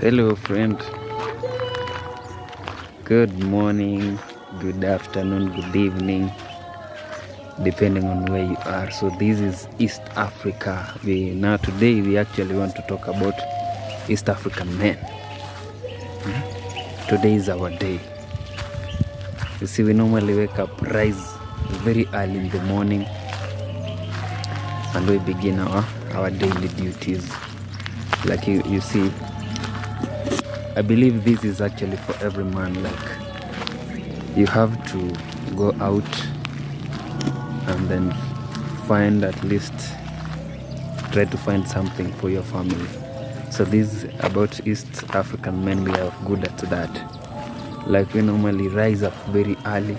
Hello, friend. Good morning, good afternoon, good evening, depending on where you are. So this is East Africa. Today we actually want to talk about East African men. Today is our day. You see, we normally wake up, rise very early in the morning, and we begin our daily duties. Like you see, I believe this is actually for every man. Like, you have to go out and then try to find something for your family. So this is about East African men. We are good at that. Like, we normally rise up very early.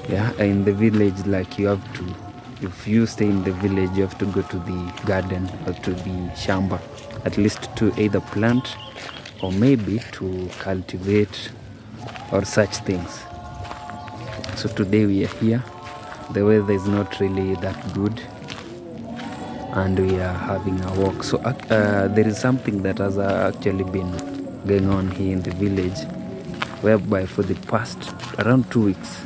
Yeah, in the village, like, you have to, if you stay in the village, you have to go to the garden or to the shamba, at least to either plant or maybe to cultivate or such things. So today we are here. The weather is not really that good, and we are having a walk. So there is something that has actually been going on here in the village, whereby for the past around 2 weeks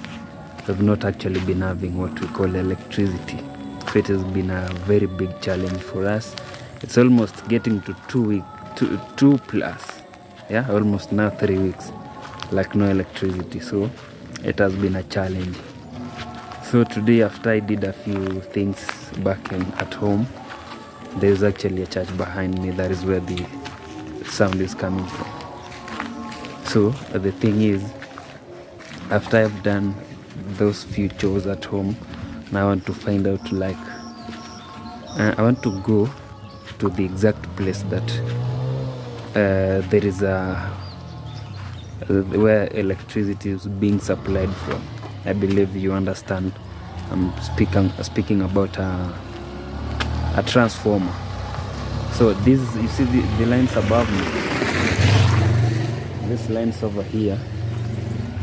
we've not actually been having what we call electricity. So it has been a very big challenge for us. It's almost getting to 2 plus, yeah, almost now 3 weeks, like no electricity. So it has been a challenge. So today, after I did a few things back at home, there's actually a church behind me. That is where the sound is coming from. So the thing is, after I've done those few chores at home, now I want to find out, like, I want to go to the exact place that there is where electricity is being supplied from. I believe you understand. I'm speaking about a transformer. So this, you see the lines above me, these lines over here,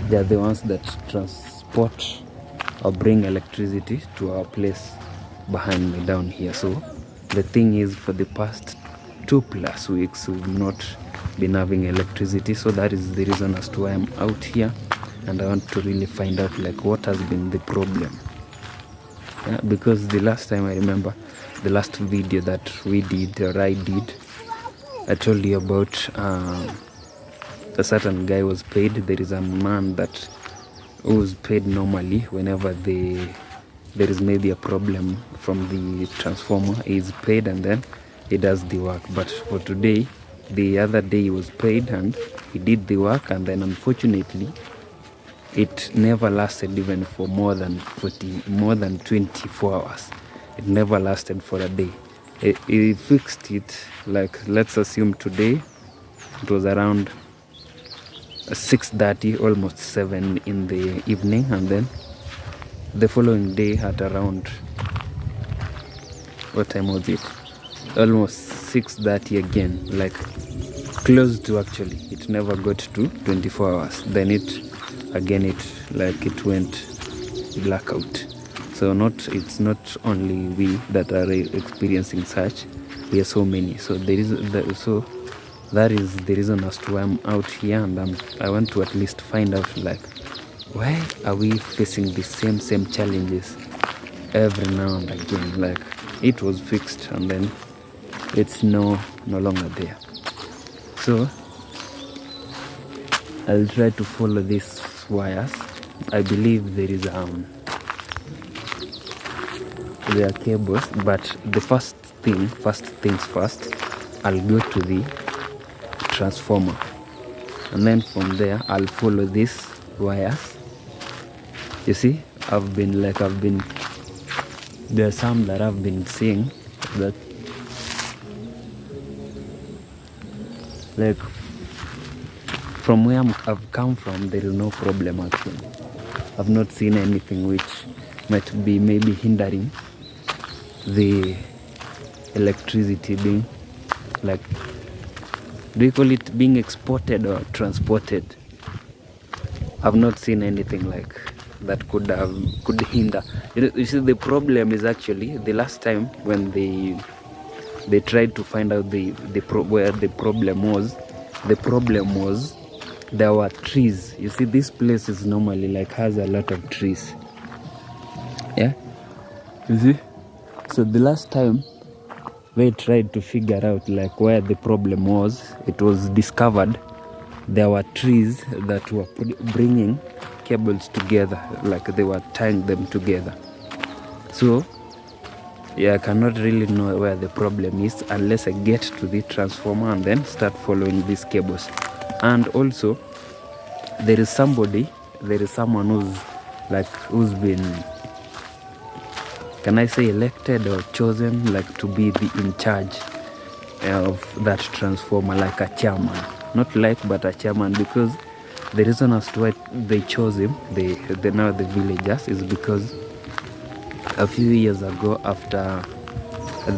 they are the ones that transport or bring electricity to our place behind me down here. So the thing is, for the past 2 plus weeks we've not been having electricity. So that is the reason as to why I'm out here, and I want to really find out, like, what has been the problem. Yeah, because the last time, I remember the last video that we did, or I did, I told you about a certain guy was paid. There is a man that was paid normally whenever there is maybe a problem from the transformer. He is paid and then he does the work. But for today, the other day, he was paid and he did the work, and then unfortunately it never lasted even for more than 24 hours. It never lasted for a day. He fixed it, like, let's assume today it was around 6:30, almost 7 in the evening, and then the following day at around, what time was it? Almost 6:30 again, like close to, actually it never got to 24 hours. Then it went blackout. So it's not only we that are experiencing such, we are so many. So that is the reason as to why I'm out here, and I want to at least find out, like, why are we facing the same challenges every now and again. Like, it was fixed and then it's no longer there. So I'll try to follow these wires. I believe there are cables, but the first things first, I'll go to the transformer, and then from there I'll follow these wires. You see, there are some that I've been seeing that, like, from where I've come from, there is no problem actually. I've not seen anything which might be maybe hindering the electricity being, like, do you call it being exported or transported? I've not seen anything like that could hinder. You see, the problem is actually the last time when they tried to find out where the problem was. The problem was there were trees. You see, this place is normally like has a lot of trees. Yeah, you see. So the last time they tried to figure out like where the problem was, it was discovered there were trees that were bringing cables together, like they were tying them together. So yeah, I cannot really know where the problem is unless I get to the transformer and then start following these cables. And also there is someone who's been, can I say, elected or chosen, like to be in charge of that transformer, like a chairman. Not like, but a chairman, because the reason as to why they chose him, the villagers, is because a few years ago, after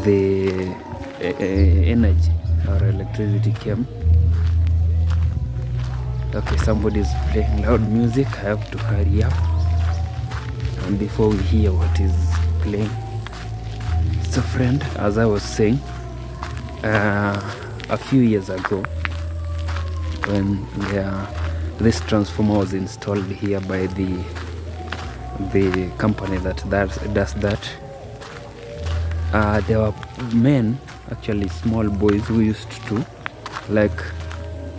the energy or electricity came. Okay, somebody's playing loud music. I have to hurry up, and before we hear what is playing. So friend, as I was saying, a few years ago, when this transformer was installed here by the company that does that, there were men, actually small boys, who used to like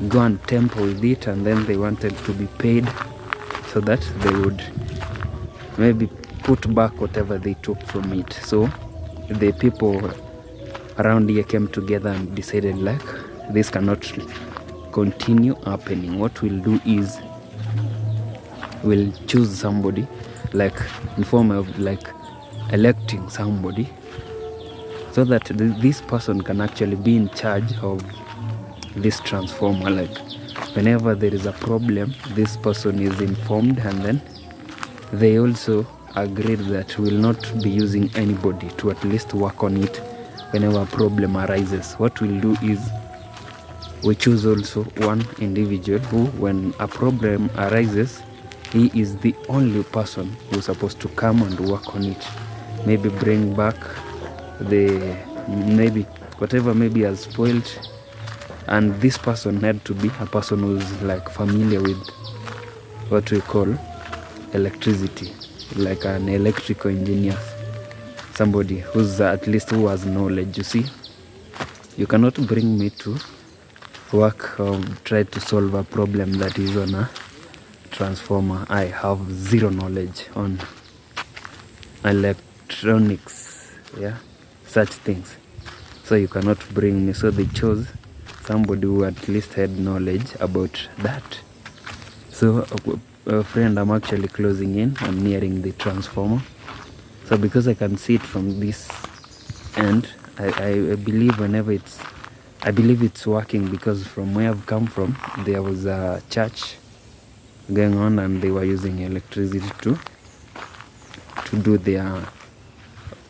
go and tamper with it, and then they wanted to be paid so that they would maybe put back whatever they took from it. So the people around here came together and decided like this cannot continue happening. What we'll do is we'll choose somebody, like in form of like electing somebody, so that this person can actually be in charge of this transformer. Like whenever there is a problem, this person is informed, and then they also agreed that we will not be using anybody to at least work on it whenever a problem arises. What we'll do is we choose also one individual who, when a problem arises, he is the only person who's supposed to come and work on it. Maybe bring back maybe whatever maybe has spoiled, and this person had to be a person who's like familiar with what we call electricity, like an electrical engineer, somebody who's at least who has knowledge. You see, you cannot bring me to work or try to solve a problem that is on a transformer. I have zero knowledge on electronics, yeah, such things. So you cannot bring me. So they chose somebody who at least had knowledge about that. So friend, I'm actually closing in. I'm nearing the transformer. So because I can see it from this end, I believe I believe it's working, because from where I've come from, there was a church going on, and they were using electricity to do their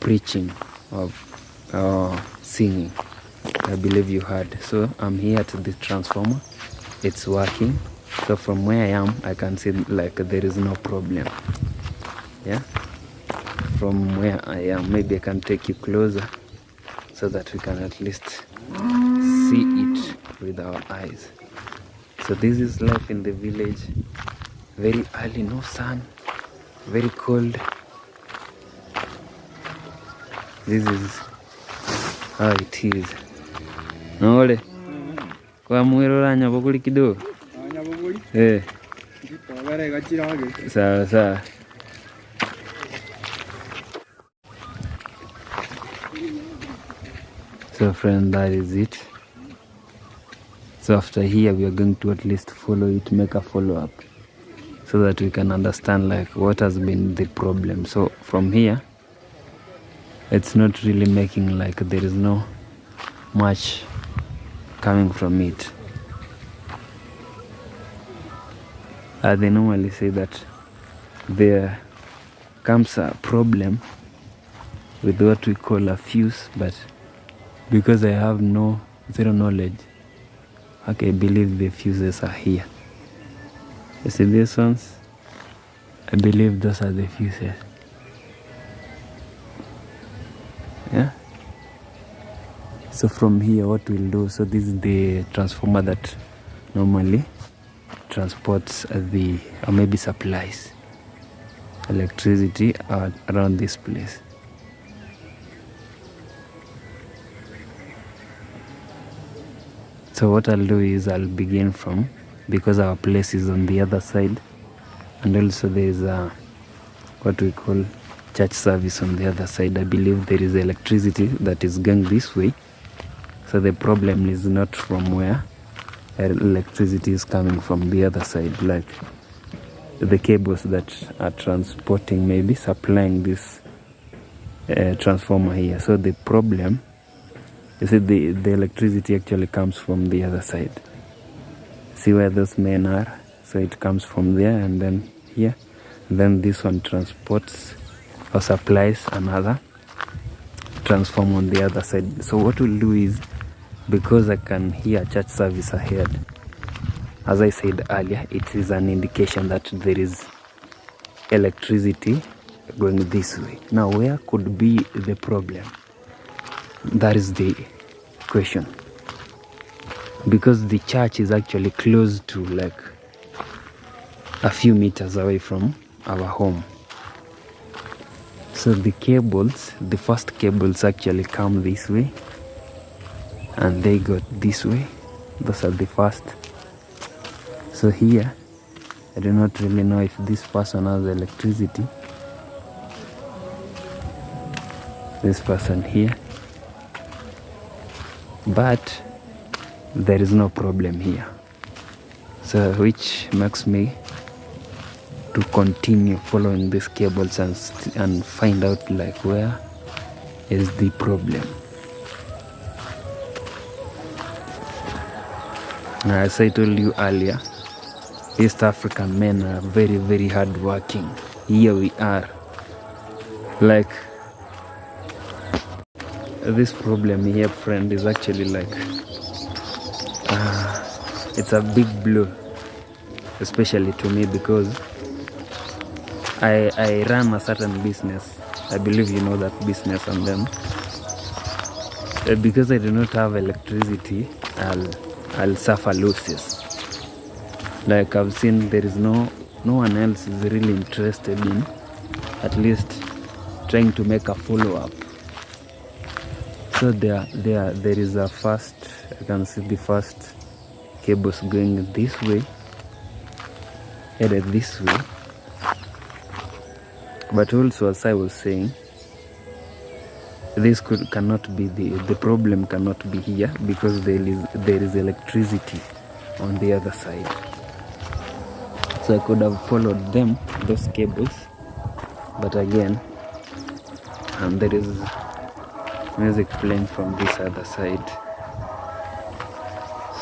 preaching of singing. I believe you heard. So I'm here at the transformer. It's working. So from where I am, I can see like there is no problem. Yeah. From where I am, maybe I can take you closer so that we can at least see it with our eyes. So this is life in the village. Very early, no sun, very cold. This is how it is. Naole kwa mwiro nyabo kuli kidogo. Sawa sawa. So friend, that is it. So after here, we are going to at least follow it, make a follow-up, so that we can understand like what has been the problem. So from here, it's not really making like there is no much coming from it. They normally say that there comes a problem with what we call a fuse, but because I have zero knowledge, okay, I believe the fuses are here. You see these ones? I believe those are the fuses. Yeah? So from here what we'll do, so this is the transformer that normally transports the or maybe supplies electricity around this place. So what I'll do is I'll begin from, because our place is on the other side, and also there is a what we call church service on the other side. I believe there is electricity that is going this way, so the problem is not from where electricity is coming from the other side, like the cables that are transporting, maybe supplying this transformer here. So the problem, you see, the electricity actually comes from the other side. See where those men are? So it comes from there and then here. Then this one transports or supplies another transformer on the other side. So what we'll do is, because I can hear church service ahead, as I said earlier, it is an indication that there is electricity going this way. Now, where could be the problem? That is the question. Because the church is actually close to, like, a few meters away from our home. So the cables, the first cables actually come this way and they go this way. Those are the first. So here, I do not really know if this person has electricity. This person here. But there is no problem here. So which makes me to continue following these cables and find out, like, where is the problem. Now, as I told you earlier, East African men are very, very hard working. Here we are. Like, this problem here, friend, is actually like, it's a big blow, especially to me, because I run a certain business. I believe you know that business, and then because I do not have electricity, I'll suffer losses. Like, I've seen there is no one else is really interested in at least trying to make a follow-up. So there is a first, I can see the first cables going this way, headed this way. But also, as I was saying, this cannot be the problem cannot be here, because there is electricity on the other side. So I could have followed those cables, but again, there is music playing from this other side.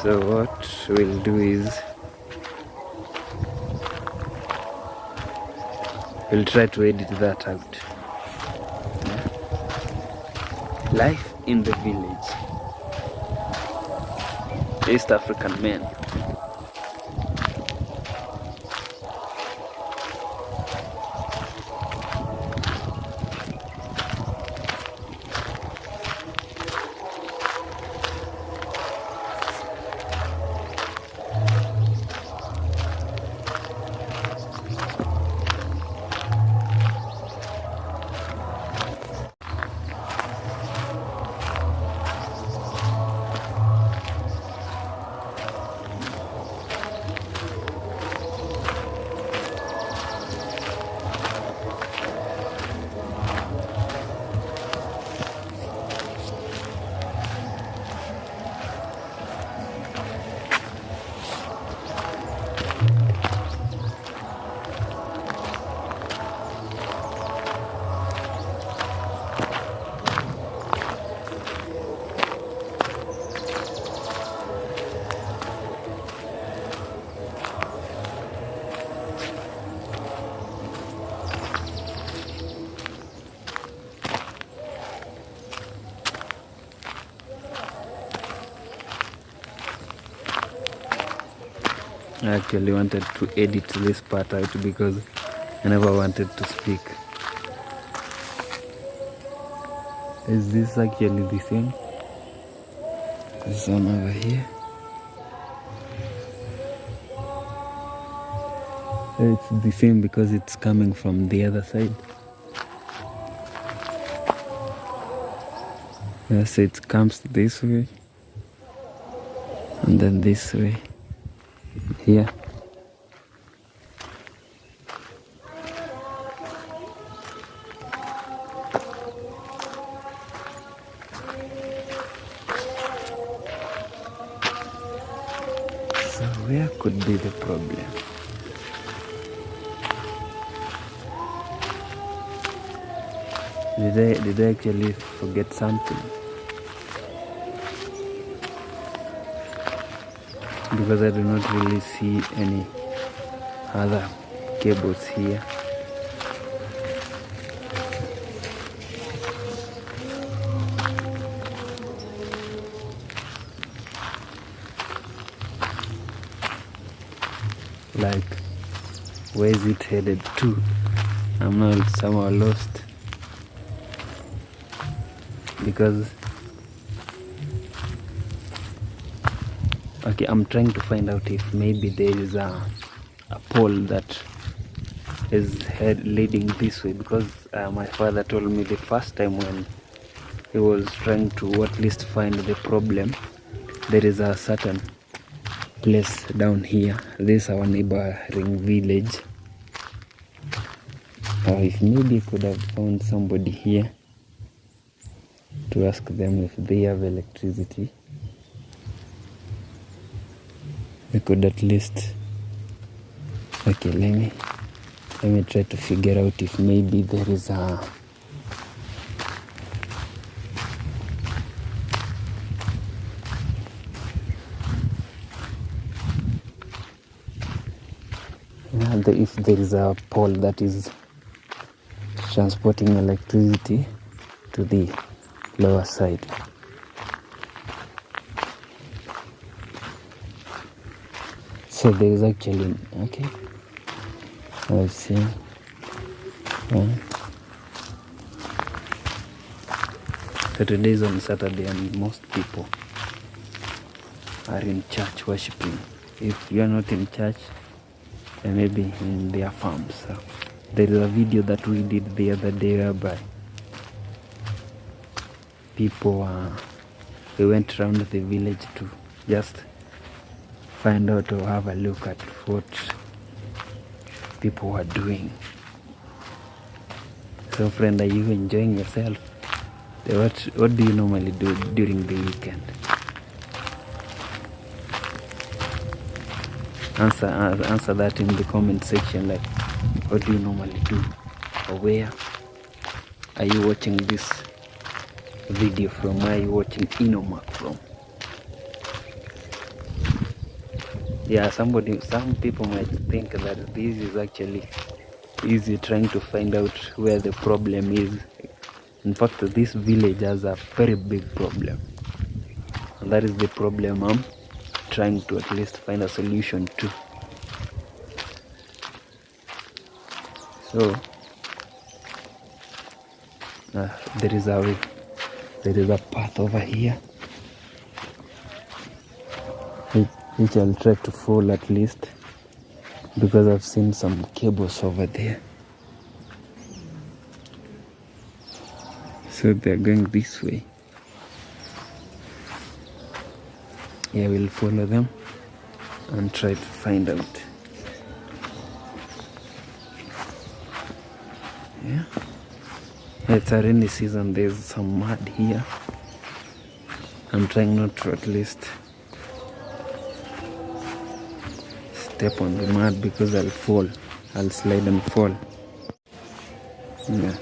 So what we'll do is, we'll try to edit that out. Life in the village. East African men. I actually wanted to edit this part out because I never wanted to speak. Is this actually the same? This one over here. It's the same because it's coming from the other side. Yes, it comes this way and then this way here. So where could be the problem? Did I actually forget something? Because I do not really see any other cables here. Like, where is it headed to? I'm not somehow lost. Because okay, I'm trying to find out if maybe there is a pole that is leading this way, because my father told me the first time when he was trying to at least find the problem, there is a certain place down here. This is our neighboring village. Or if maybe I could have found somebody here to ask them if they have electricity, we could at least, okay, let me try to figure out if maybe there is a if there is a pole that is transporting electricity to the lower side. So there is actually, okay, I've seen one. So today is on Saturday and most people are in church worshiping. If you are not in church, then maybe in their farms. So there is a video that we did the other day whereby people we went around the village to just find out or have a look at what people are doing. So friend, are you enjoying yourself? What do you normally do during the weekend? Answer that in the comment section, like what do you normally do, or where are you watching this video from? Where are you watching Inomark from? Yeah, some people might think that this is actually easy trying to find out where the problem is. In fact, this village has a very big problem, and that is the problem I'm trying to at least find a solution to. So there is a way, there is a path over here which I'll try to follow at least, because I've seen some cables over there. So they're going this way. Yeah, we'll follow them and try to find out. Yeah, it's a rainy season. There's some mud here. I'm trying not to at least step on the mud because I'll fall. I'll slide and fall. Yeah,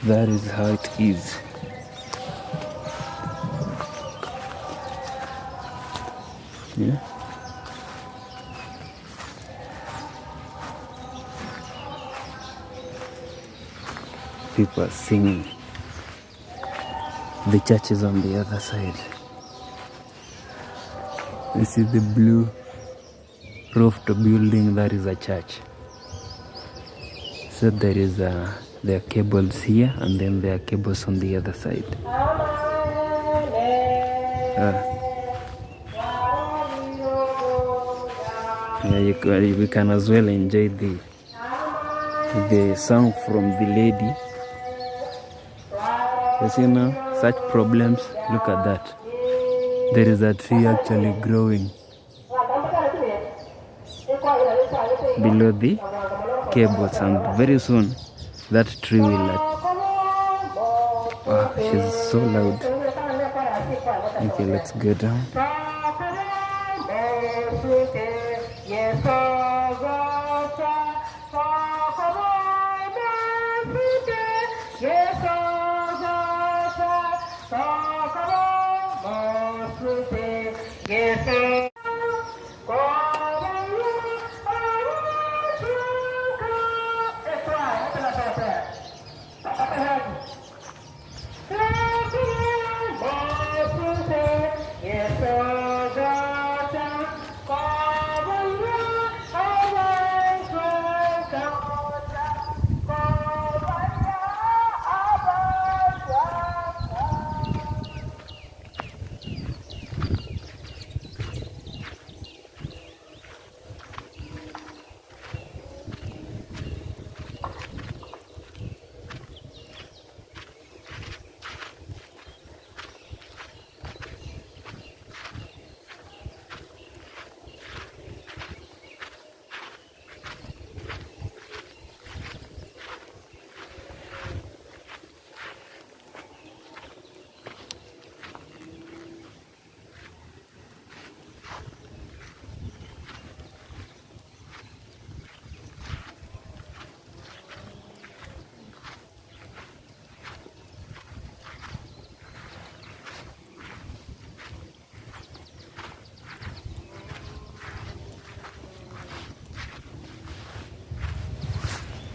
that is how it is. Yeah. People are singing. The church is on the other side. This is the blue roofed building. That is a church. So there are cables here, and then there are cables on the other side. We can as well enjoy the song from the lady. You see now, such problems, look at that. There is a tree actually growing below the cables, and very soon that tree will wow, she's so loud. Okay, let's go down.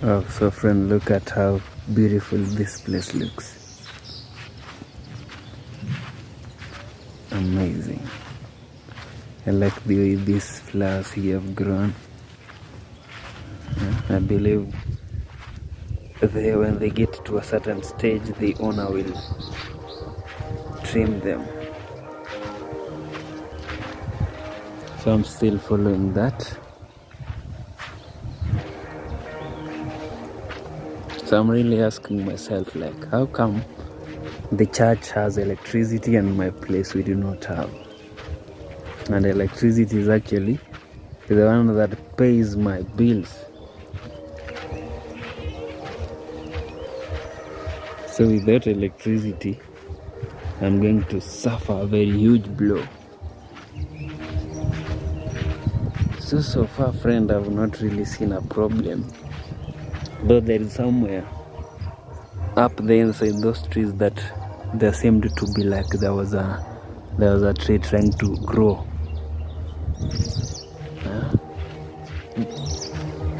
Oh, so friend, look at how beautiful this place looks. Amazing. I like the way these flowers here have grown. I believe when they get to a certain stage, the owner will trim them. So I'm still following that. So I'm really asking myself, like, how come the church has electricity and my place we do not have? And electricity is actually the one that pays my bills. So without electricity, I'm going to suffer a very huge blow. So far, friend, I've not really seen a problem. Though there is somewhere up there inside those trees that there seemed to be like there was a tree trying to grow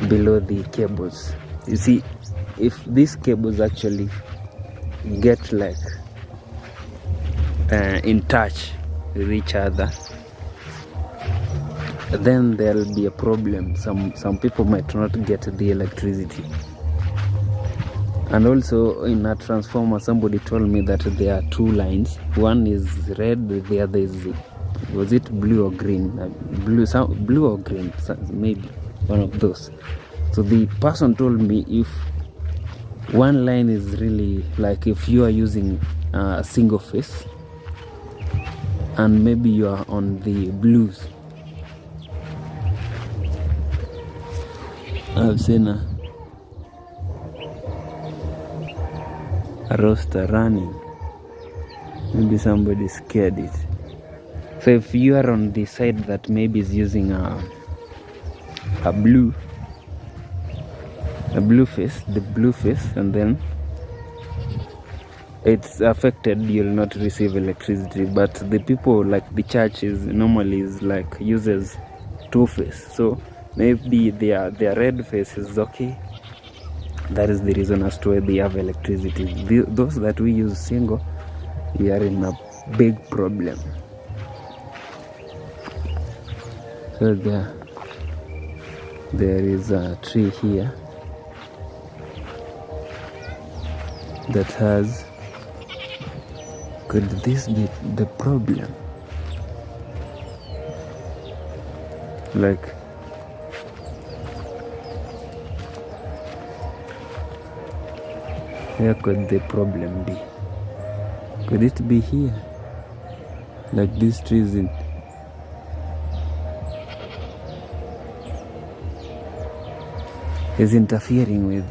below the cables. You see, if these cables actually get like in touch with each other, then there'll be a problem. Some people might not get the electricity. And also in a transformer, somebody told me that there are two lines. One is red, the other is, was it blue or green? Blue or green, maybe one of those. So the person told me if one line is really like if you are using a single phase and maybe you are on the blues. I've seen a roaster running. Maybe somebody scared it. So if you are on the side that maybe is using a blue face, the blue face, and then it's affected, you'll not receive electricity. But the people like the church is normally is like uses two face. So maybe their red face is okay. That is the reason as to why they have electricity. Those that we use single, we are in a big problem. So there is a tree here that has, could this be the problem? Like, where could the problem be? Could it be here? Like these trees is interfering with,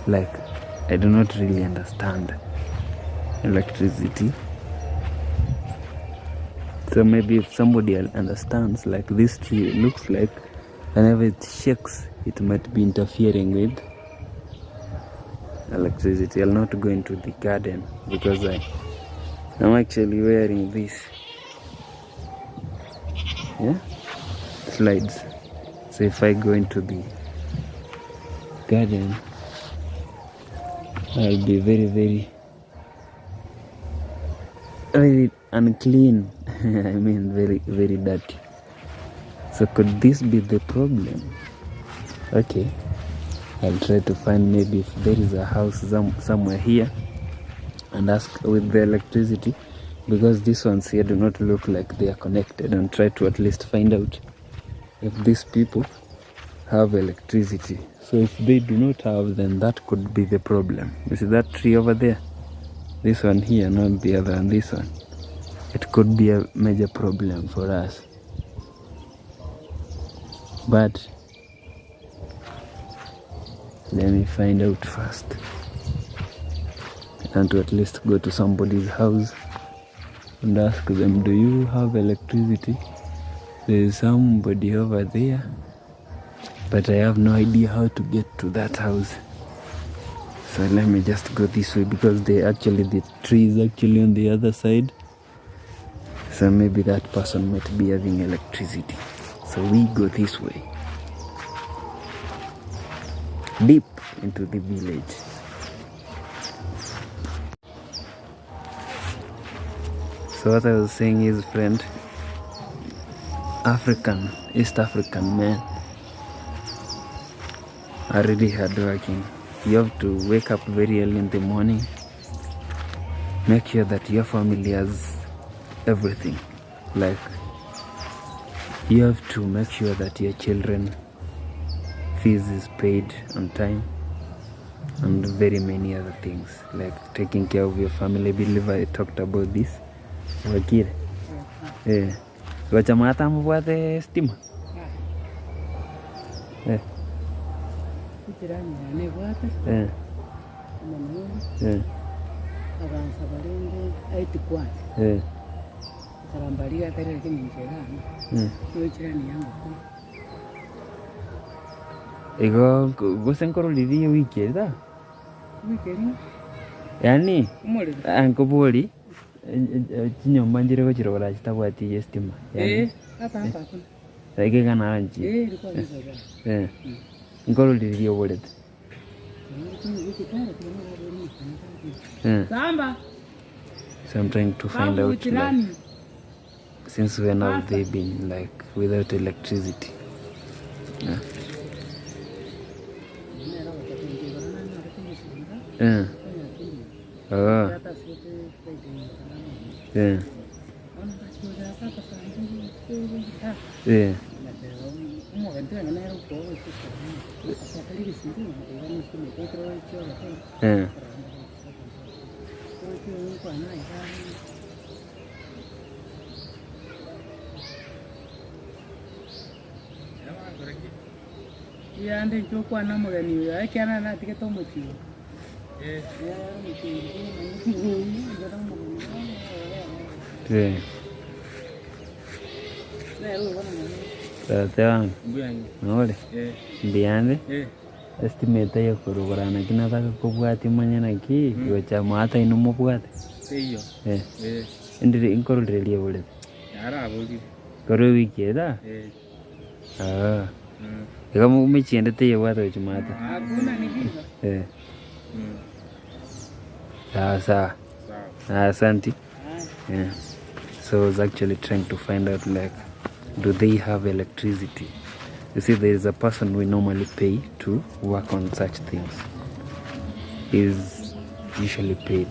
like, I do not really understand electricity. So maybe if somebody understands, like this tree looks like whenever it shakes, it might be interfering with electricity. I'll not go into the garden because I'm actually wearing this, slides. So if I go into the garden, I'll be very, very, very unclean. I mean, very, very dirty. So could this be the problem? Okay, I'll try to find maybe if there is a house somewhere here and ask with the electricity, because these ones here do not look like they are connected, and try to at least find out if these people have electricity. So if they do not have, then that could be the problem. You see that tree over there? This one here, not the other one, this one. It could be a major problem for us. But let me find out first. And to at least go to somebody's house and ask them, do you have electricity? There is somebody over there, but I have no idea how to get to that house. So let me just go this way, because the tree is actually on the other side. So maybe that person might be having electricity. So we go this way, deep into the village. So what I was saying is, friend, East African men are really hardworking. You have to wake up very early in the morning, make sure that your family has everything. Like, you have to make sure that your children fees is paid on time, and very many other things, like taking care of your family. I believe I talked about this. Wakire wachamata mubwate stima ego gosenkorolirie wikeda yani ankoboli chinyomba njire chirora chitabwati stima like kana anchi nkorolirie obolete so I'm trying to find out, like, since when have they been like without electricity? yande chokwana mugani uyo akiana natike tomuchiwo mbiyande estimate yo kuruburana kinataka kubwati manyana ki yocha mata inumubwate eyo ndiri inkorolrelie bole yara abuli koro wikeda kama umechiendete yewata chumata hakuna nikiza sawa asante. So I was actually trying to find out, like, do they have electricity? You see, there is a person we normally pay to work on such things. Is usually paid.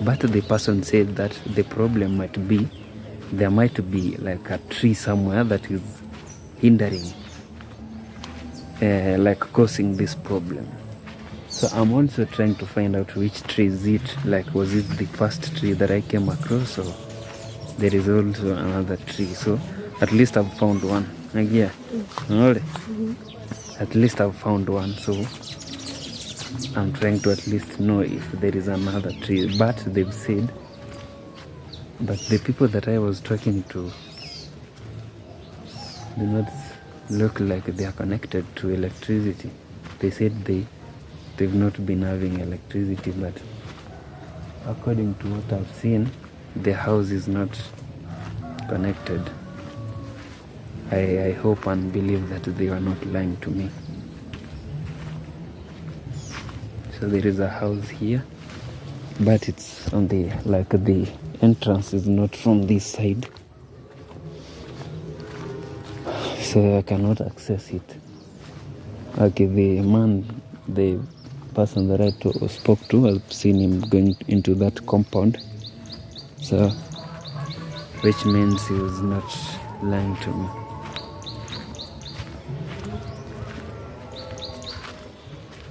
But the person said that the problem might be there might be like a tree somewhere that is hindering, like causing this problem. So I'm also trying to find out which tree is it. Like, was it the first tree that I came across, or there is also another tree? So at least I've found one. Like, yeah, at least I've found one. So I'm trying to at least know if there is another tree. But they've said, but the people that I was talking to do not look like they are connected to electricity. They said they've not been having electricity, but according to what I've seen, the house is not connected. I hope and believe that they are not lying to me. So there is a house here, but it's on the, like, the entrance is not from this side, so I cannot access it. Okay, the person that I spoke to, I've seen him going into that compound, so which means he was not lying to me.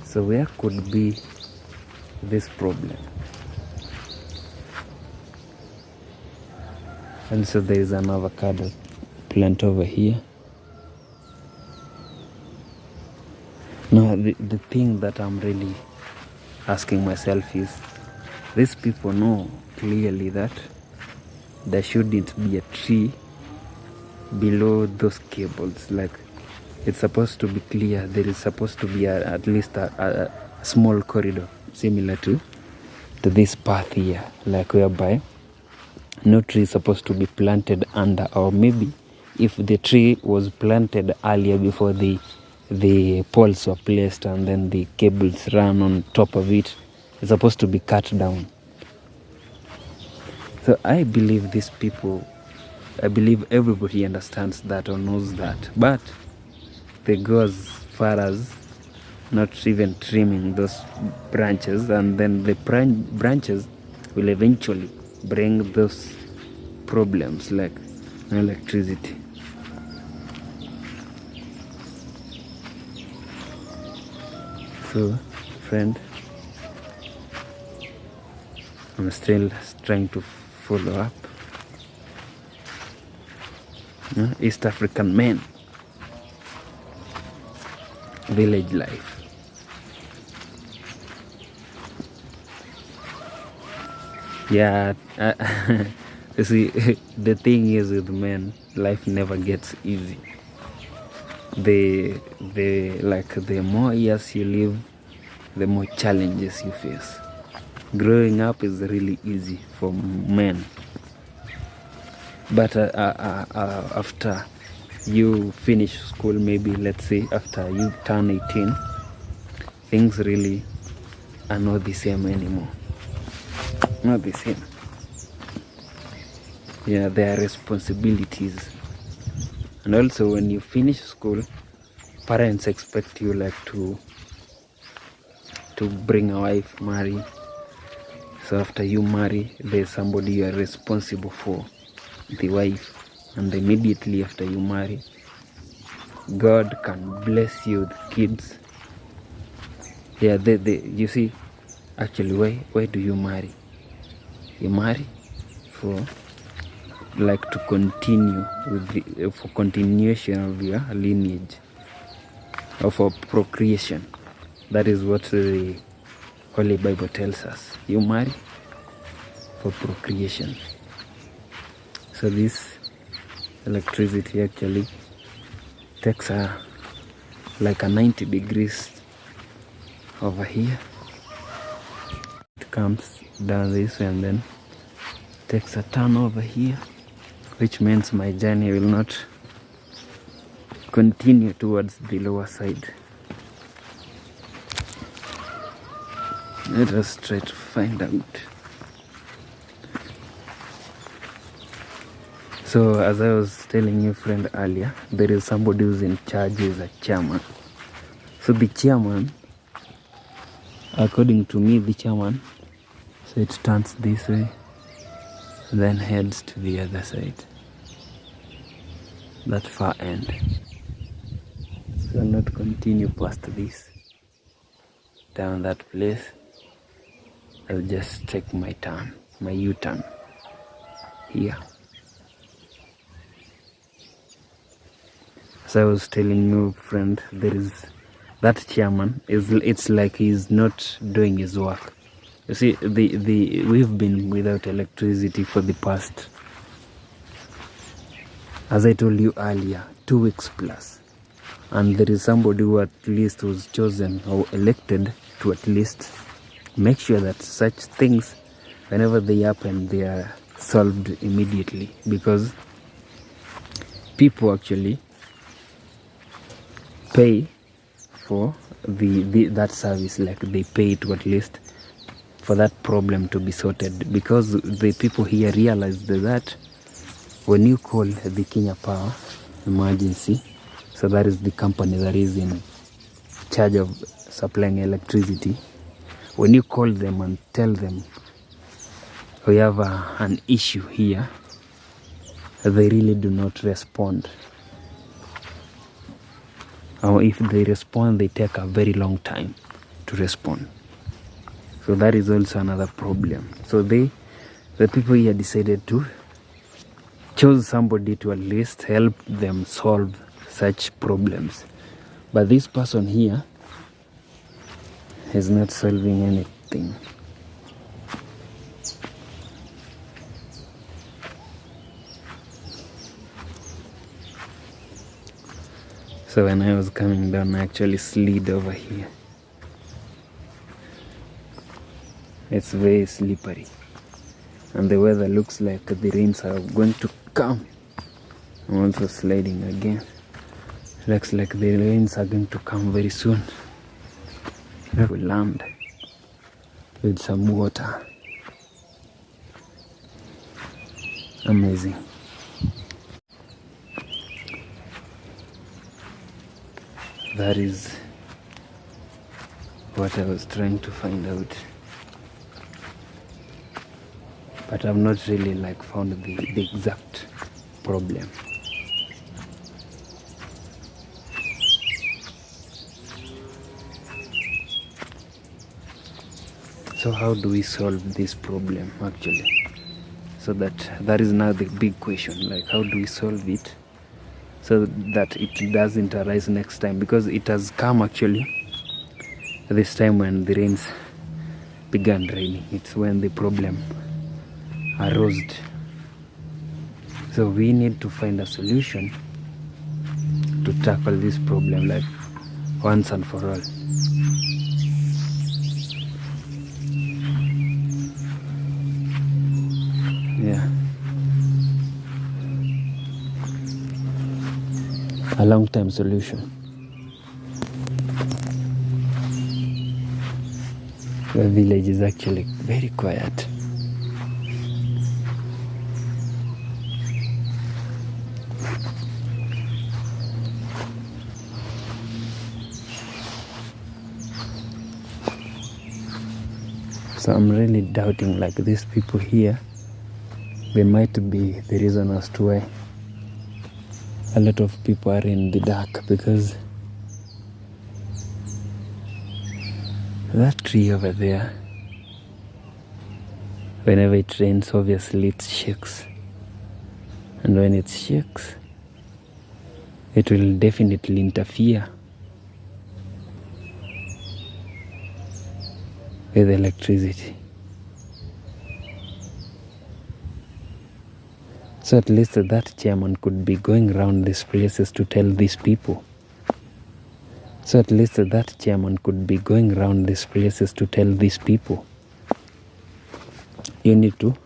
So where could be this problem? And so there is an avocado plant over here. Now the thing that I'm really asking myself is, these people know clearly that there shouldn't be a tree below those cables. Like, it's supposed to be clear. There is supposed to be at least a small corridor similar to this path here, like, whereby no tree is supposed to be planted under. Or maybe if the tree was planted earlier, before the poles were placed and then the cables ran on top of it, it's supposed to be cut down. So I believe these people, I believe everybody understands that or knows that, but they go as far as not even trimming those branches, and then the branches will eventually bring those problems like electricity. So, friend, I'm still trying to follow up. East African men, village life. Yeah, you see, the thing is with men, life never gets easy. The more years you live, the more challenges you face. Growing up is really easy for men, but after you finish school, maybe let's say after you turn 18, things really are not the same anymore. Not the same. Yeah, there are responsibilities, and also when you finish school, parents expect you like to bring a wife, marry. So after you marry, there's somebody you are responsible for, the wife, and immediately after you marry, God can bless you with kids. Yeah, you see, actually, why do you marry? You marry for like to continue with for continuation of your lineage, or for procreation. That is what the Holy Bible tells us. You marry for procreation. So this electricity actually takes like a 90 degrees over here. It comes down this way and then takes a turn over here, which means my journey will not continue towards the lower side. Let us try to find out. So as I was telling you, friend, earlier, there is somebody who's in charge, is a chairman. So the chairman, according to me, the chairman, so it turns this way then heads to the other side, that far end. So I'll not continue past this, down that place. I'll just take my turn, my U-turn here. As I was telling you, friend, there is that chairman. It's like he's not doing his work. You see, we've been without electricity for the past, as I told you earlier, 2 weeks plus. And there is somebody who at least was chosen or elected to at least make sure that such things, whenever they happen, they are solved immediately, because people actually pay for that service. Like, they pay to at least for that problem to be sorted, because the people here realized that when you call the Kenya Power Emergency, so that is the company that is in charge of supplying electricity, when you call them and tell them we have an issue here, they really do not respond. Or if they respond, they take a very long time to respond. So that is also another problem. So the people here decided to choose somebody to at least help them solve such problems. But this person here is not solving anything. So when I was coming down, I actually slid over here. It's very slippery, and the weather looks like the rains are going to come. I'm also sliding again. Looks like the rains are going to come very soon. We land with some water. Amazing. That is what I was trying to find out, but I've not really found the exact problem. So how do we solve this problem actually? So that is now the big question, like how do we solve it so that it doesn't arise next time, because it has come actually this time when the rains began raining. It's when the problem arose. So we need to find a solution to tackle this problem once and for all. Yeah. A long-term solution. The village is actually very quiet. So I'm really doubting these people here, they might be the reason as to why a lot of people are in the dark, because that tree over there, whenever it rains, obviously it shakes, and when it shakes, it will definitely interfere with electricity. So at least that chairman could be going around these places to tell these people. You need to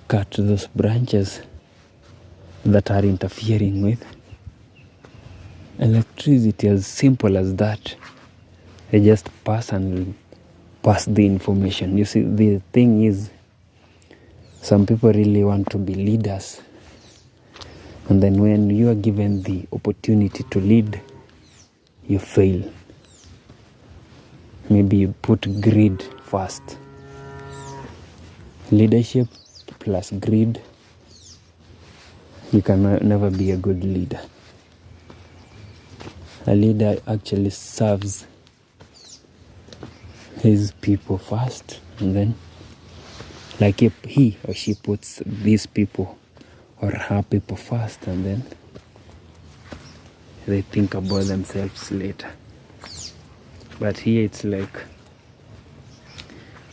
cut those branches that are interfering with electricity, as simple as that. They just pass the information. You see, the thing is, some people really want to be leaders, and then when you are given the opportunity to lead, you fail. Maybe you put greed first. Leadership plus greed, you can never be a good leader. A leader actually serves his people first, and then like if he or she puts these people or her people first, and then they think about themselves later. But here it's like,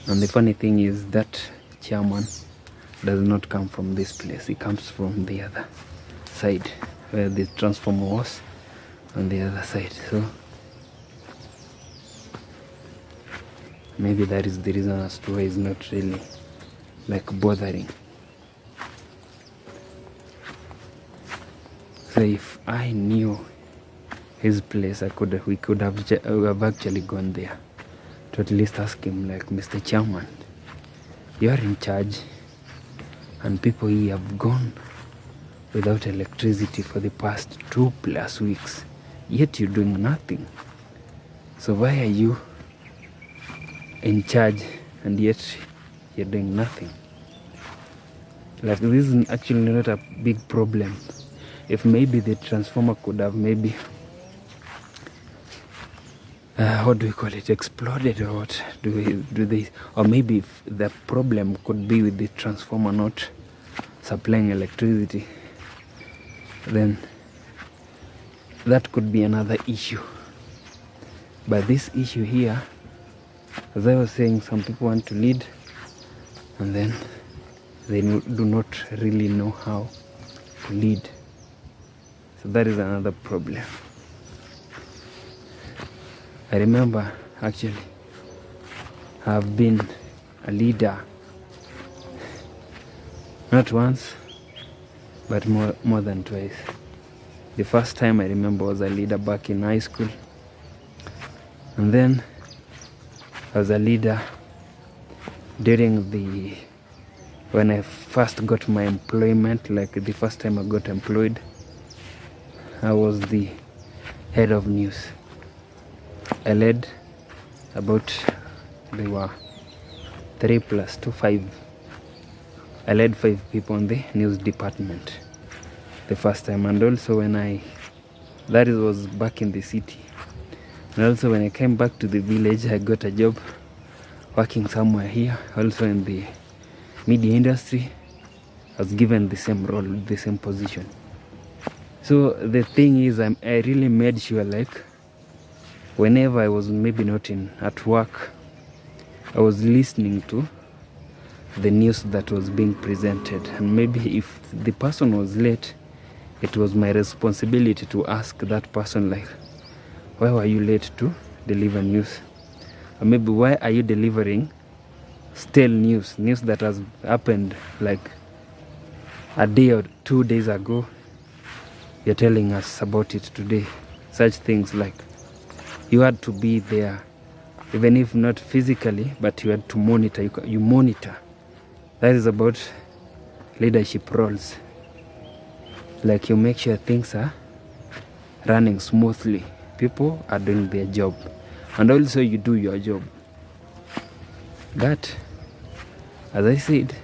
and the funny thing is that chairman does not come from this place. He comes from the other side where the transformer was, on the other side. So maybe that is the reason as to why he's not really like bothering. So if I knew his place, we could have actually gone there to at least ask him, like, Mr. Chairman, you are in charge, and people here have gone without electricity for the past 2+ weeks, yet you're doing nothing. So why are you in charge and yet you're doing nothing? Like, this is actually not a big problem. If maybe the transformer could have maybe what do we call it, exploded, or what do they, or maybe if the problem could be with the transformer not supplying electricity, then that could be another issue. But this issue here, as I was saying, some people want to lead and then they do not really know how to lead. So that is another problem. I remember actually I've been a leader not once but more than twice. The first time I remember was a leader back in high school, and then I was a leader during when I first got my employment, like the first time I got employed. I was the head of news. I led about, they were 3 + 2, 5. I led 5 people in the news department the first time, and also that was back in the city. And also when I came back to the village, I got a job working somewhere here, also in the media industry. I was given the same role, the same position. So the thing is, I really made sure, like, whenever I was maybe not at work, I was listening to the news that was being presented. And maybe if the person was late, it was my responsibility to ask that person, like, why were you late to deliver news? Or maybe why are you delivering stale news that has happened like a day or 2 days ago? You're telling us about it today. Such things, like, you had to be there, even if not physically, but you had to monitor. You monitor. That is about leadership roles. Like, you make sure things are running smoothly. People are doing their job, and also you do your job. But as I said,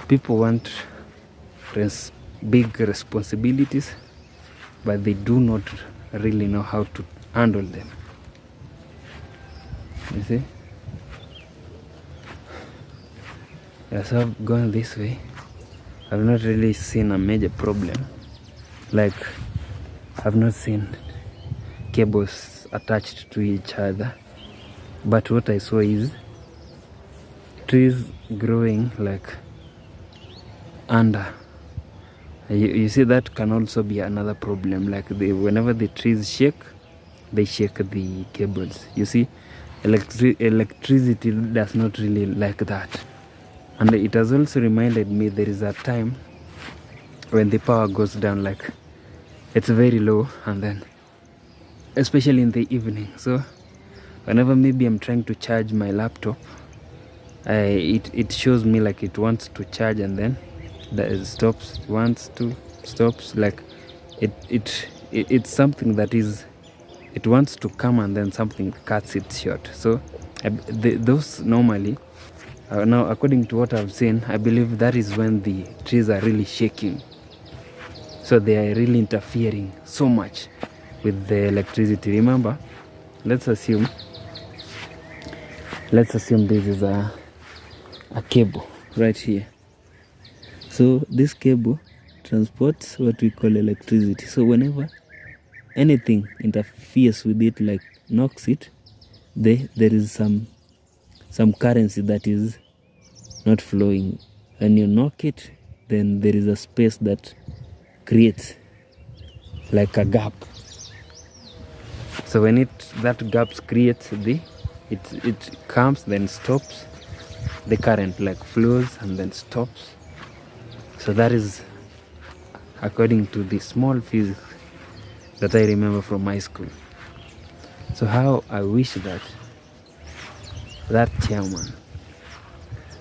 people want big responsibilities, but they do not really know how to handle them. You see? As I've gone this way, I've not really seen a major problem. Like, I've not seen cables attached to each other, but what I saw is trees growing like under. You see, that can also be another problem. Like, whenever the trees shake, they shake the cables. You see, electricity does not really like that. And it has also reminded me there is a time when the power goes down, like it's very low, and then especially in the evening. So whenever maybe I'm trying to charge my laptop, it shows me like it wants to charge, and then that stops, wants to stops. Like it's something that is, it wants to come and then something cuts it short. So those normally Now, according to what I've seen, I believe that is when the trees are really shaking. So they are really interfering so much with the electricity. Remember, let's assume this is a cable right here. So this cable transports what we call electricity. So whenever anything interferes with it, like knocks it, there is some currency that is not flowing. When you knock it, then there is a space that creates like a gap. So when that gap creates it comes, then stops the current, like flows and then stops. So that is according to the small physics that I remember from high school. So how I wish that chairman,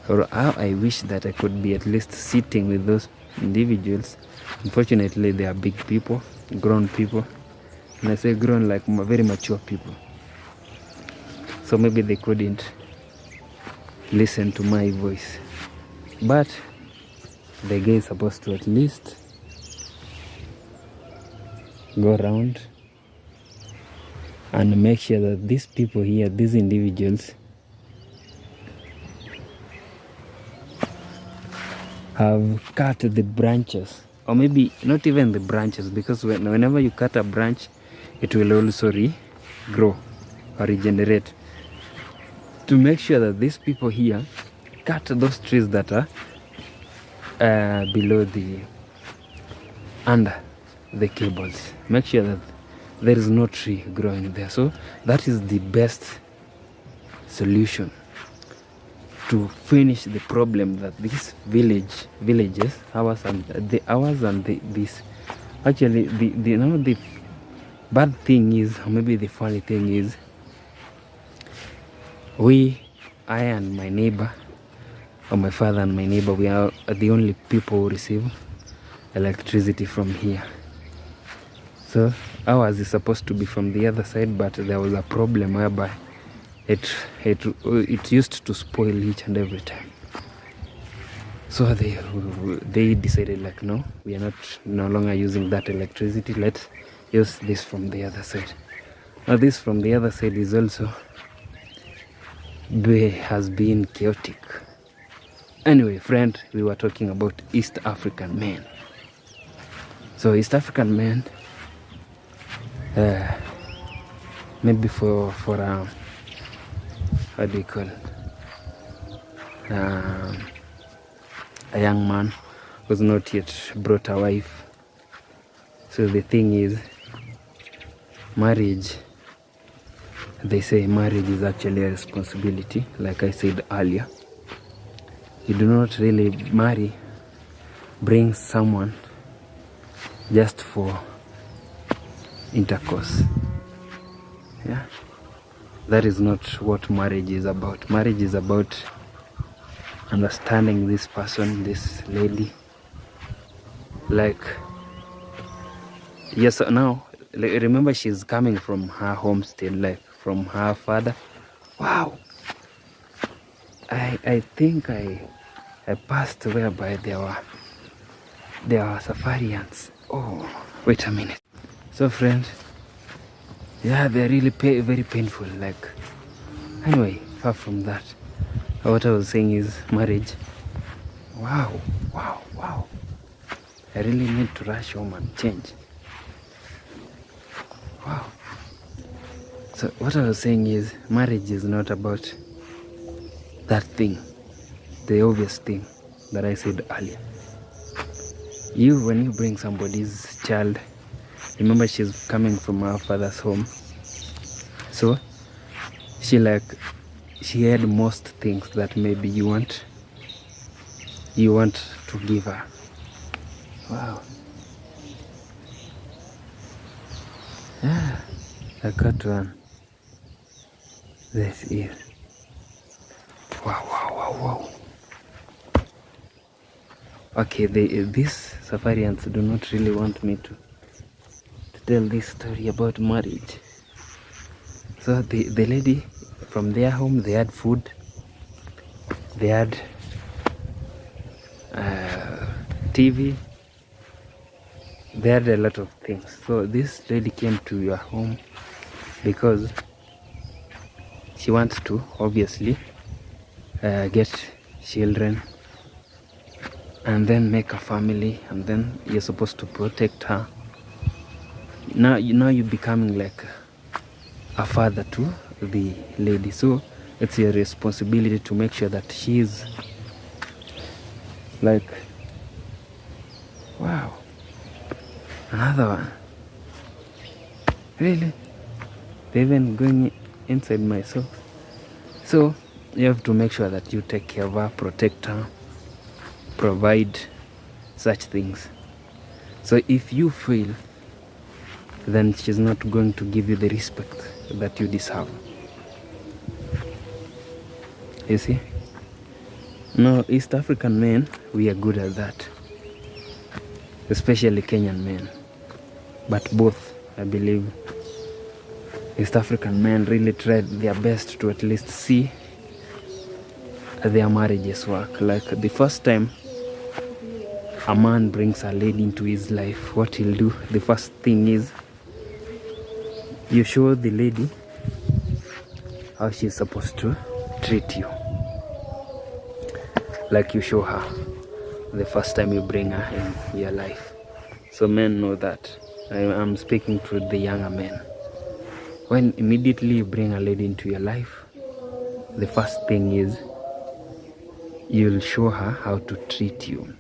or how I wish that I could be at least sitting with those individuals. Unfortunately, they are big people, grown people, and I say grown like very mature people. So maybe they couldn't listen to my voice, but the guy is supposed to at least go around and make sure that these people here, these individuals, have cut the branches, or maybe not even the branches, because whenever you cut a branch, it will also regrow or regenerate. To make sure that these people here cut those trees that are below under the cables. Make sure that there is no tree growing there. So that is the best solution to finish the problem that these villages, ours and this. Actually, the bad thing is, or maybe the funny thing is, I and my neighbor, or my father and my neighbor, we are the only people who receive electricity from here. So ours is supposed to be from the other side, but there was a problem whereby it used to spoil each and every time. So they decided, like, no, we are no longer using that electricity, let's use this from the other side. Now this from the other side is also has been chaotic. Anyway, friend, we were talking about East African men. So East African men, maybe for how do you call it? A young man who's not yet brought a wife. So the thing is, marriage, they say marriage is actually a responsibility. Like I said earlier, you do not really bring someone just for intercourse. Yeah, that is not what marriage is about. Marriage is about understanding this person, this lady. Like, yes, now remember, she's coming from her homestead, like from her father. Wow, I think I passed whereby there were safarians. Oh, wait a minute. So friend, yeah, they're really very painful. Like, anyway, far from that, what I was saying is marriage. Wow. I really need to rush home and change. Wow. So what I was saying is, marriage is not about that thing, the obvious thing that I said earlier. When you bring somebody's child, remember she's coming from her father's home. So she had most things that maybe you want to give her. Wow. Yeah, I got one. This is. Wow. Okay, these safarians do not really want me to tell this story about marriage. So the lady, from their home, they had food, They had TV. They had a lot of things. So this lady came to your home because she wants to obviously get children and then make a family, and then you're supposed to protect her. Now you're becoming like a father to the lady, so it's your responsibility to make sure that she's like, wow, another one. Really? They're even going inside my socks. So you have to make sure that you take care of her, protect her, provide such things. So if you fail, then she's not going to give you the respect that you deserve. You see? No, East African men, we are good at that, especially Kenyan men. But both, I believe, East African men really tried their best to at least see their marriages work. Like the first time a man brings a lady into his life, what he'll do, the first thing is you show the lady how she's supposed to treat you. Like you show her the first time you bring her in your life. So men know that. I'm speaking to the younger men. When immediately you bring a lady into your life, the first thing is you'll show her how to treat you.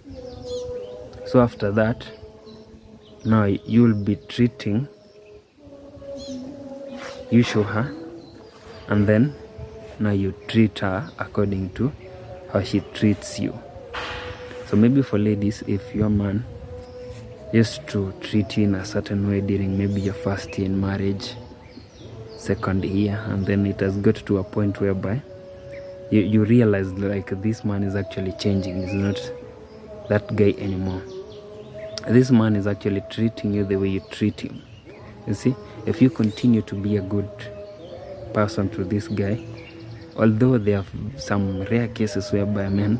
So after that, now you'll be treating, you show her, and then now you treat her according to how she treats you. So maybe for ladies, if your man used to treat you in a certain way during maybe your first year in marriage, second year, and then it has got to a point whereby you realize like this man is actually changing. He's not that guy anymore. This man is actually treating you the way you treat him. You see, if you continue to be a good person to this guy, although there are some rare cases whereby men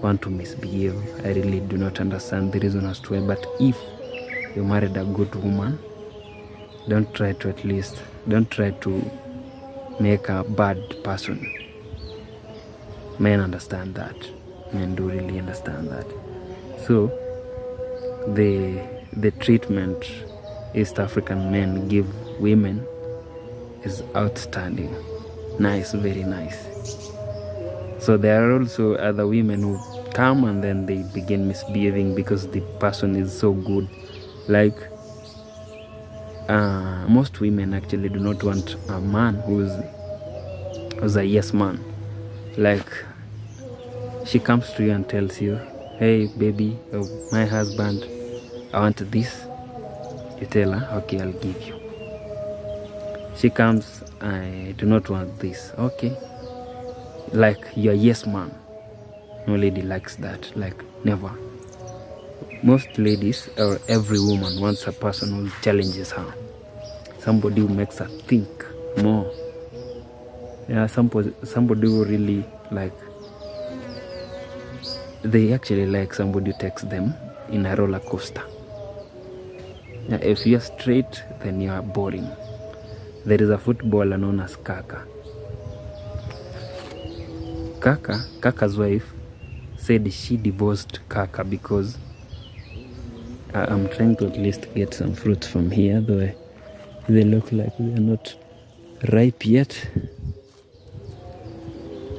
want to misbehave, I really do not understand the reason as to why. But if you married a good woman, don't try to make a bad person. Men understand that. Men do really understand that. So the treatment East African men give women is outstanding. Nice, very nice. So there are also other women who come and then they begin misbehaving because the person is so good. Like most women actually do not want a man who's a yes man. Like she comes to you and tells you, hey baby, my husband, I want this. You tell her, okay, I'll give you. She comes, I do not want this. Okay, like you're yes man. No lady likes that. Like never. Most ladies or every woman wants a person who challenges her, somebody who makes her think more. Yeah, somebody who really like, they actually like somebody who takes them in a roller coaster. Yeah, if you're straight, then you are boring. There is a footballer known as Kaka. Kaka's wife said she divorced Kaka because I'm trying to at least get some fruits from here, though they look like they're not ripe yet.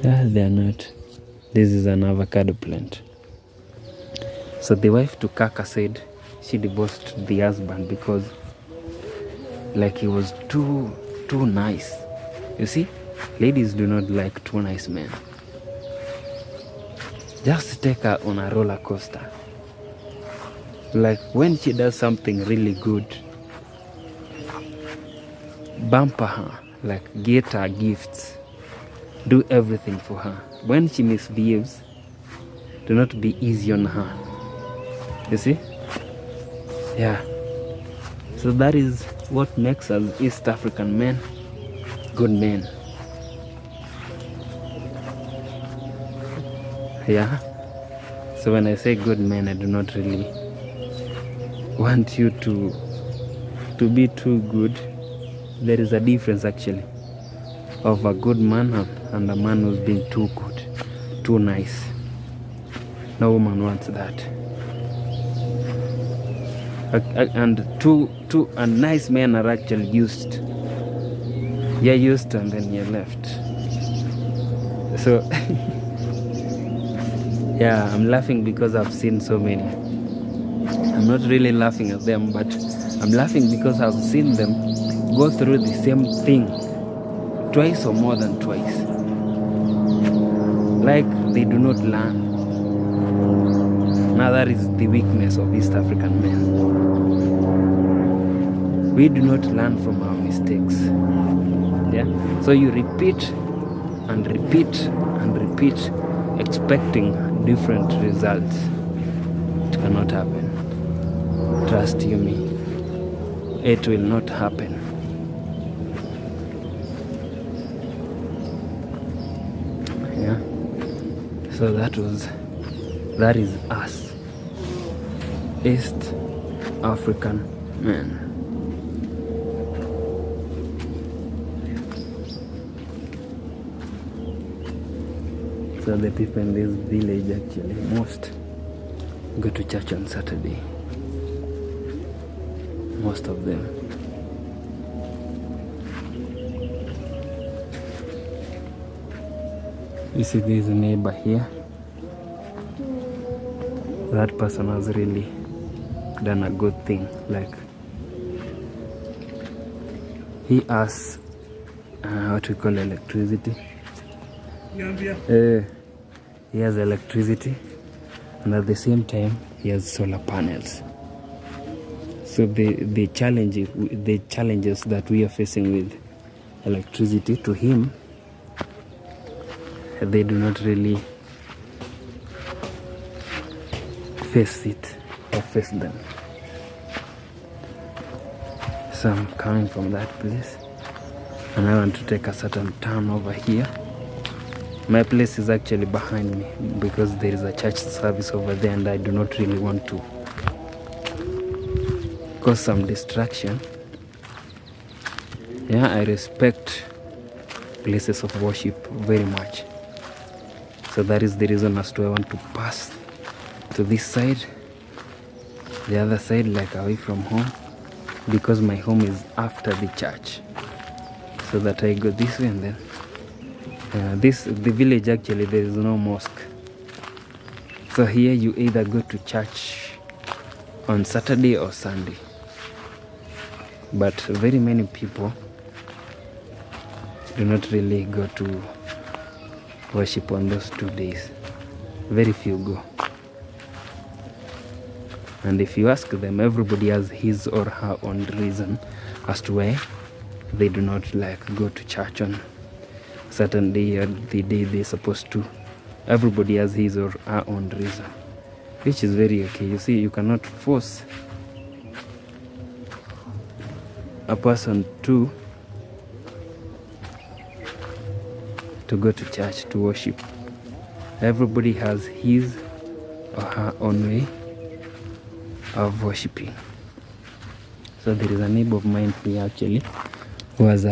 Yeah, they're not. This is an avocado plant. So the wife to Kaka said she divorced the husband because like he was too nice. You see, ladies do not like too nice men. Just take her on a roller coaster. Like when she does something really good, bumper her, like get her gifts, do everything for her. When she misbehaves, do not be easy on her. You see? Yeah. So that is what makes us East African men good men. Yeah. So when I say good men, I do not really want you to be too good. There is a difference actually of a good man and a man who's being too good, too nice. No woman wants that. And and nice men are actually used. You're used and then you're left. So yeah, I'm laughing because I've seen so many. I'm not really laughing at them, but I'm laughing because I've seen them go through the same thing twice or more than twice. Like they do not learn. Now that is the weakness of East African men. We do not learn from our mistakes. Yeah. So you repeat and repeat and repeat, expecting different results. It cannot happen. Trust you me. It will not happen. Yeah. So that is us, East African men. So the people in this village actually most go to church on Saturday. Most of them. You see this neighbor here? That person has really done a good thing. Like he has what we call electricity. He has electricity, and at the same time he has solar panels. So the challenges that we are facing with electricity, to him, they do not really face it or face them. So I'm coming from that place and I want to take a certain turn over here. My place is actually behind me because there is a church service over there and I do not really want to cause some distraction. Yeah, I respect places of worship very much. So that is the reason as to I want to pass to this side, the other side, like away from home, because my home is after the church. So that I go this way and then the village actually there is no mosque. So here you either go to church on Saturday or Sunday. But very many people do not really go to worship on those 2 days. Very few go. And if you ask them, everybody has his or her own reason as to why they do not like go to church on certain day or the day they're supposed to. Everybody has his or her own reason, which is very okay. You see, you cannot force a person to go to church to worship. Everybody has his or her own way of worshiping. So there is a neighbor of mine here actually who has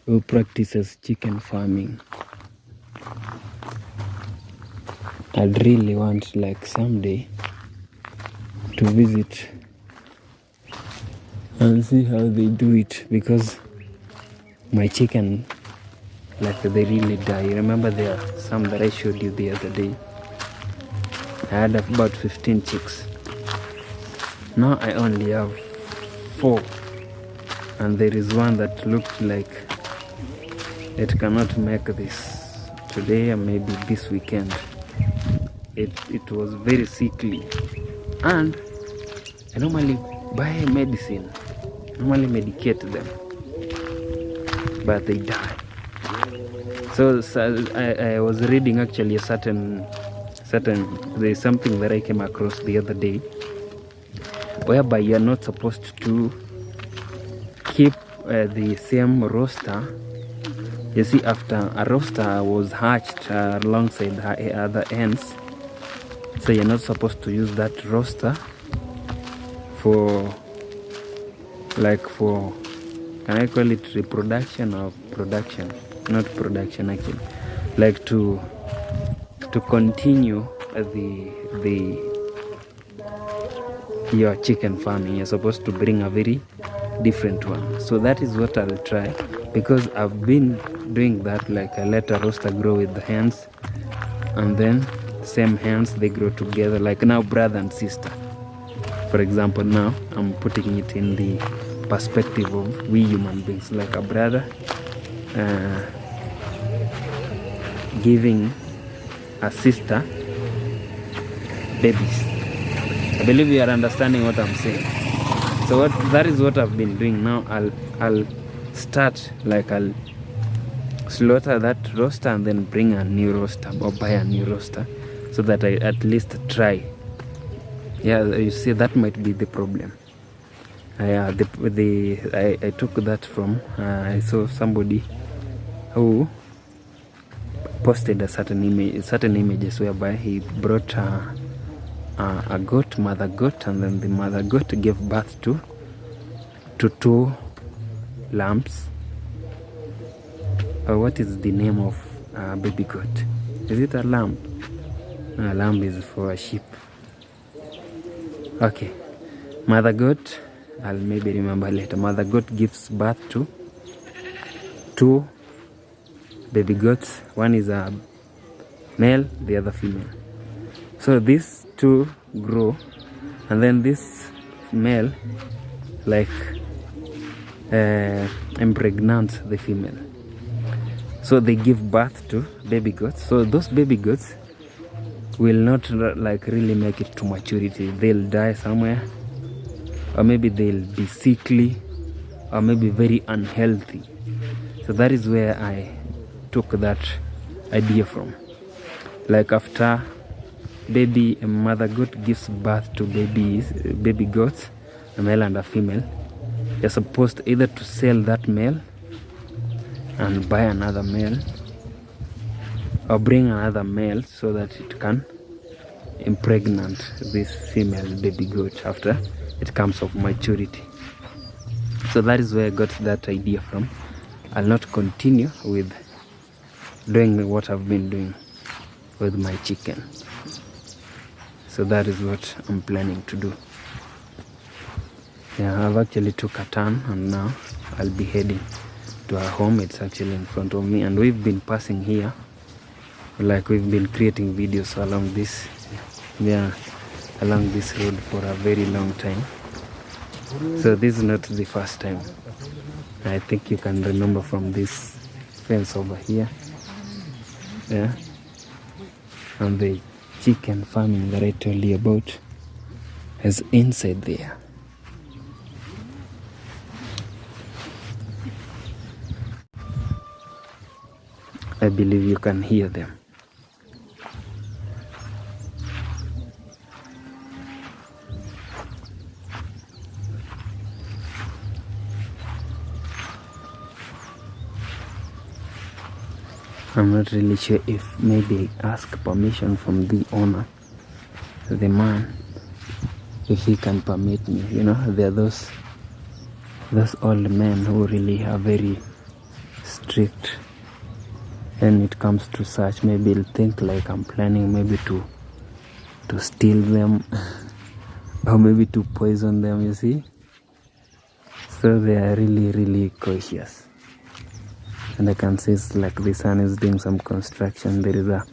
who practices chicken farming. I'd really want like someday to visit and see how they do it, because my chicken, like, they really die. Remember there are some that I showed you the other day. I had about 15 chicks. Now I only have 4, and there is one that looked like it cannot make this today or maybe this weekend. It was very sickly, and I normally buy medicine, normally medicate them, but they die. So I was reading actually a certain there's something that I came across the other day, whereby you are not supposed to keep the same roster You see, after a rooster was hatched alongside her other hens, so you're not supposed to use that rooster for, like, for, can I call it reproduction or production? Not production actually, like to continue your chicken farming. You're supposed to bring a very different one. So that is what I'll try, because I've been doing that. Like, I let a rooster grow with the hens, and then same hens, they grow together, like now brother and sister. For example, now I'm putting it in the perspective of we human beings, like a brother giving a sister babies. I believe you are understanding what I'm saying. So that is what I've been doing. Now I'll start, like, I'll slaughter that roaster and then bring a new roaster or buy a new roaster, so that I at least try. Yeah, you see, that might be the problem. I took that from I saw somebody who posted a certain images whereby he brought a goat, mother goat, and then the mother goat gave birth to two lambs. What is the name of baby goat? Is it a lamb? A lamb is for a sheep. Okay, mother goat, I'll maybe remember later. Mother goat gives birth to two baby goats. One is a male, the other female. So these two grow, and then this male, like, impregnates the female. So they give birth to baby goats. So those baby goats will not, like, really make it to maturity. They'll die somewhere, or maybe they'll be sickly, or maybe very unhealthy. So that is where I took that idea from. Like, after a mother goat gives birth to baby goats, a male and a female, you're supposed either to sell that male and buy another male, or bring another male so that it can impregnate this female baby goat after it comes of maturity. So that is where I got that idea from. I'll not continue with doing what I've been doing with my chicken. So that is what I'm planning to do. Yeah, I've actually took a turn, and now I'll be heading to our home. It's actually in front of me, and we've been passing here, like, we've been creating videos along this, along this road for a very long time. So this is not the first time. I think you can remember from this fence over here. Yeah, and the chicken farming that I told you about is inside there. I believe you can hear them. I'm not really sure if maybe I ask permission from the owner, the man, if he can permit me. You know, there are those old men who really are very strict when it comes to such. Maybe he'll think like I'm planning maybe to steal them or maybe to poison them, you see. So they are really, really cautious. And I can see it's like the son is doing some construction. There is a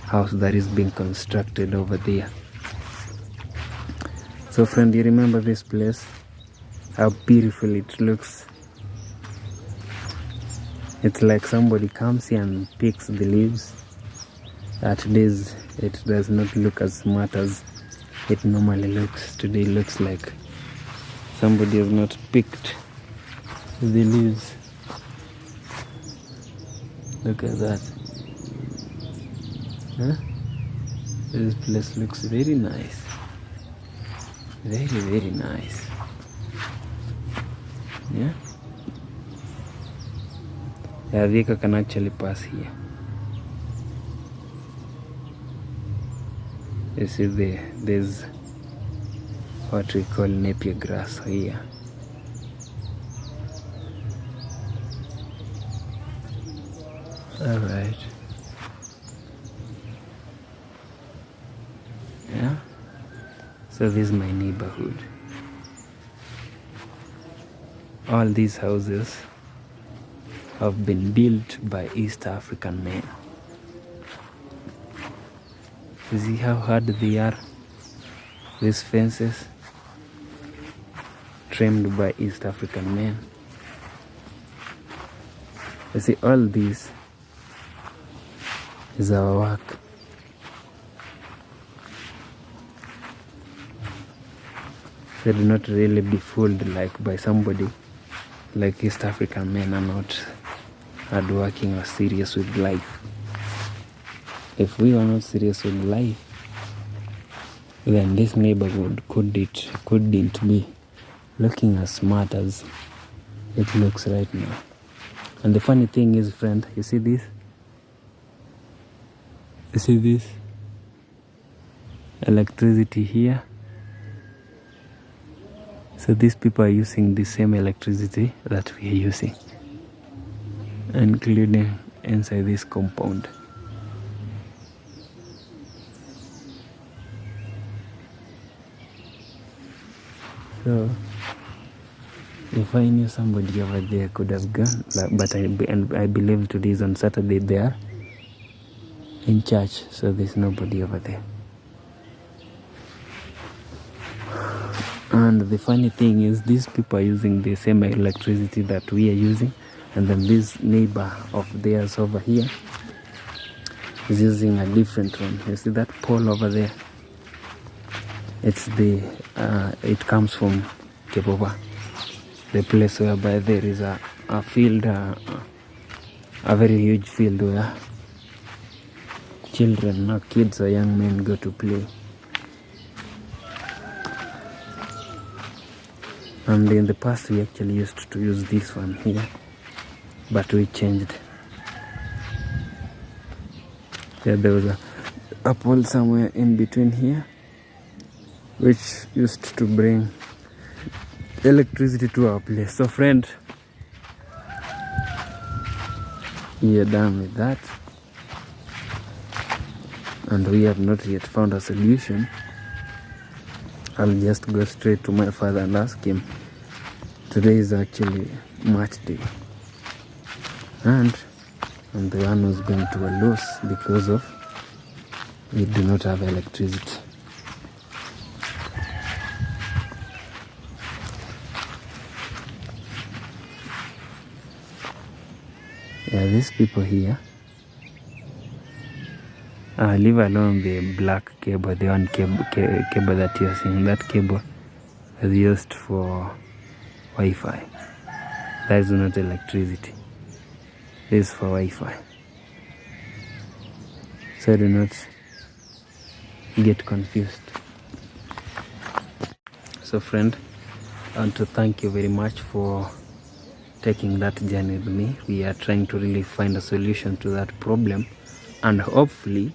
house that is being constructed over there. So friend, you remember this place? How beautiful it looks. It's like somebody comes here and picks the leaves. At days it does not look as smart as it normally looks. Today it looks like somebody has not picked the leaves. Look at that. Huh? This place looks very nice. Very, very nice. Yeah? A vehicle can actually pass here. You see there's what we call napier grass here. Alright. Yeah. So this is my neighborhood. All these houses have been built by East African men. You see how hard they are? These fences trimmed by East African men. You see, all this is our work. They do not really be fooled like by somebody. Like East African men are not hardworking or serious with life. If we were not serious with life, then this neighborhood couldn't be looking as smart as it looks right now. And the funny thing is, friend, you see this? You see this? Electricity here. So these people are using the same electricity that we are using, including inside this compound. So if I knew somebody over there could have gone, but I believe today is on Saturday, they are in church, so there's nobody over there. And the funny thing is, these people are using the same electricity that we are using, and then this neighbor of theirs over here is using a different one. You see that pole over there? It's it comes from Keboba, the place whereby there is a field, a very huge field where children, not kids or young men, go to play. And in the past we actually used to use this one here, but we changed. Yeah, there was a pole somewhere in between here, which used to bring electricity to our place. So friend, we are done with that, and we have not yet found a solution. I'll just go straight to my father and ask him. Today is actually March day, and I'm the one who's going to a loss because of we do not have electricity. Yeah, these people here, leave alone the black cable, the one cable that you're seeing. That cable is used for Wi-Fi. That is not electricity. This is for Wi-Fi. So do not get confused. So friend, I want to thank you very much for taking that journey with me. We are trying to really find a solution to that problem, and hopefully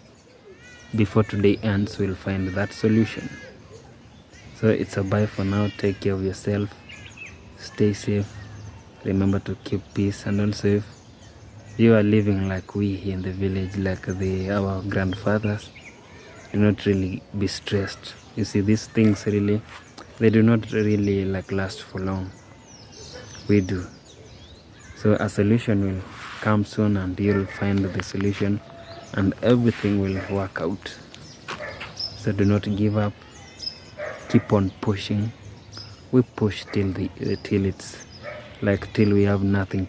before today ends we'll find that solution. So it's a bye for now. Take care of yourself, stay safe, remember to keep peace, and also if you are living like we here in the village, like our grandfathers, do not really be stressed. You see, these things really, they do not really last for long. We do. So a solution will come soon, and you'll find the solution, and everything will work out. So do not give up. Keep on pushing. We push till it's till we have nothing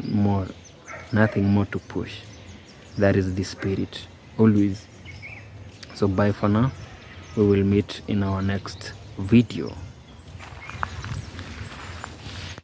more to push. That is the spirit always. So bye for now. We will meet in our next video.